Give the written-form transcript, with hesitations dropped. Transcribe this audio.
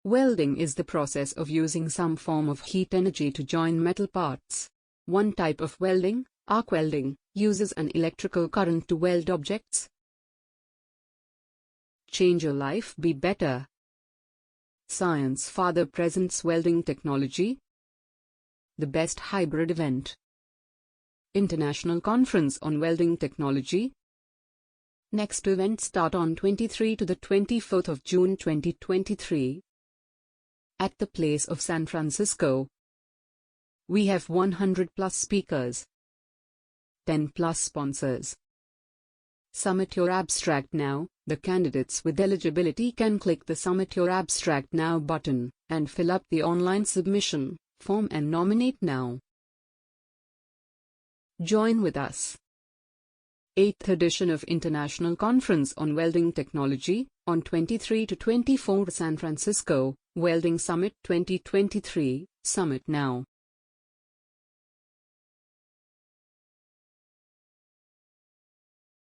Welding is the process of using some form of heat energy to join metal parts. One type of welding, arc welding, uses an electrical current to weld objects. Change your life, be better. Science Father presents welding technology. The best hybrid event. International Conference on Welding Technology. Next event start on 23 to the 24th of June 2023. At the place of San Francisco. We have 100 plus speakers. 10 plus sponsors. Submit your abstract now. The candidates with eligibility can click the Submit Your Abstract Now button and fill up the online submission form and nominate now. Join with us. 8th edition of International Conference on Welding Technology, on 23 to 24 San Francisco, Welding Summit 2023, Summit now.